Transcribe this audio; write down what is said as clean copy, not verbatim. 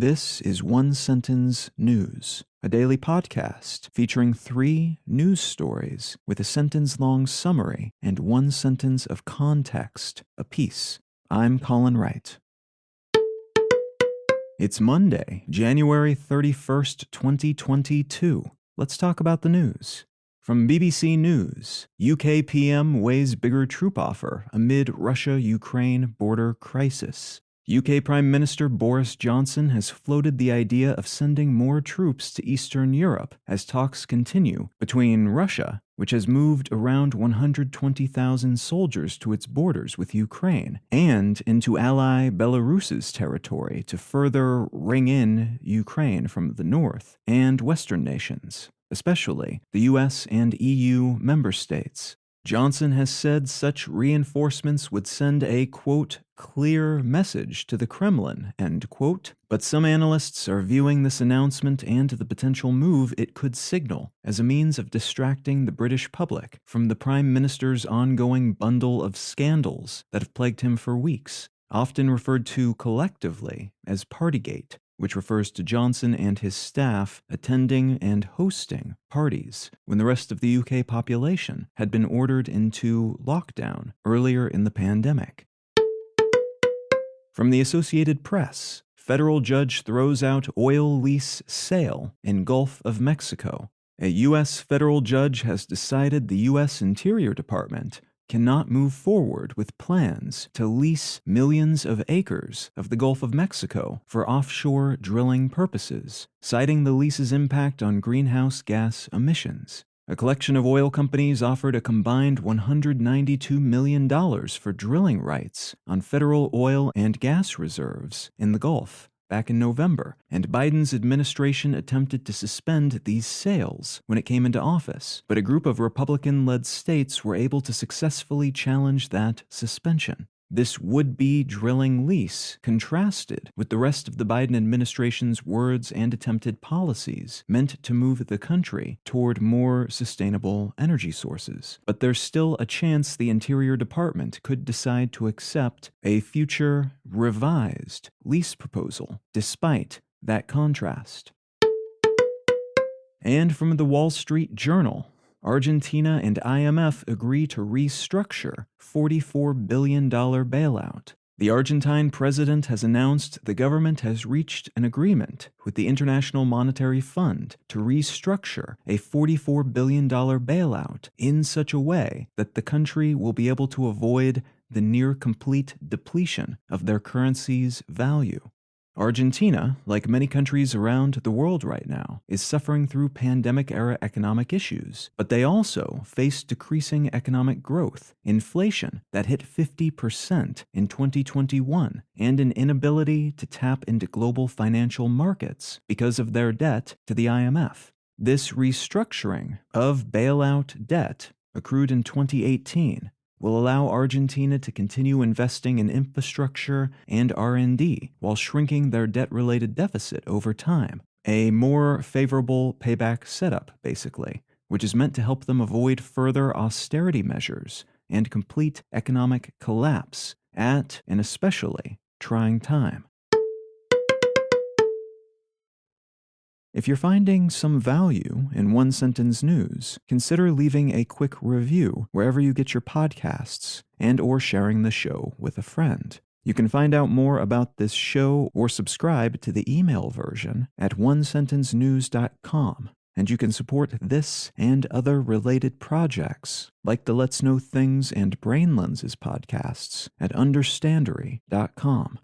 This is One Sentence News, a daily podcast featuring 3 news stories with a sentence-long summary and 1 sentence of context apiece. I'm Colin Wright. It's Monday, January 31st, 2022. Let's talk about the news. From BBC News, UK PM weighs bigger troop offer amid Russia-Ukraine border crisis. UK Prime Minister Boris Johnson has floated the idea of sending more troops to Eastern Europe as talks continue between Russia, which has moved around 120,000 soldiers to its borders with Ukraine, and into ally Belarus's territory to further ring in Ukraine from the north, and Western nations, especially the US and EU member states. Johnson has said such reinforcements would send a, quote, clear message to the Kremlin, end quote, but some analysts are viewing this announcement and the potential move it could signal as a means of distracting the British public from the Prime Minister's ongoing bundle of scandals that have plagued him for weeks, often referred to collectively as Partygate, which refers to Johnson and his staff attending and hosting parties when the rest of the UK population had been ordered into lockdown earlier in the pandemic. From the Associated Press, federal judge throws out oil lease sale in Gulf of Mexico. A U.S. federal judge has decided the U.S. Interior Department cannot move forward with plans to lease millions of acres of the Gulf of Mexico for offshore drilling purposes, citing the lease's impact on greenhouse gas emissions. A collection of oil companies offered a combined $192 million for drilling rights on federal oil and gas reserves in the Gulf back in November, and Biden's administration attempted to suspend these sales when it came into office, but a group of Republican-led states were able to successfully challenge that suspension. This would-be drilling lease contrasted with the rest of the Biden administration's words and attempted policies meant to move the country toward more sustainable energy sources. But there's still a chance the Interior Department could decide to accept a future revised lease proposal, despite that contrast. And from the Wall Street Journal, Argentina and IMF agree to restructure $44 billion bailout. The Argentine president has announced the government has reached an agreement with the International Monetary Fund to restructure a $44 billion bailout in such a way that the country will be able to avoid the near-complete depletion of their currency's value. Argentina, like many countries around the world right now, is suffering through pandemic-era economic issues, but they also face decreasing economic growth, inflation that hit 50% in 2021, and an inability to tap into global financial markets because of their debt to the IMF. This restructuring of bailout debt, accrued in 2018, will allow Argentina to continue investing in infrastructure and R&D while shrinking their debt-related deficit over time. A more favorable payback setup, basically, which is meant to help them avoid further austerity measures and complete economic collapse at an especially trying time. If you're finding some value in One Sentence News, consider leaving a quick review wherever you get your podcasts and/or sharing the show with a friend. You can find out more about this show or subscribe to the email version at onesentencenews.com, and you can support this and other related projects like the Let's Know Things and Brain Lenses podcasts at understandery.com.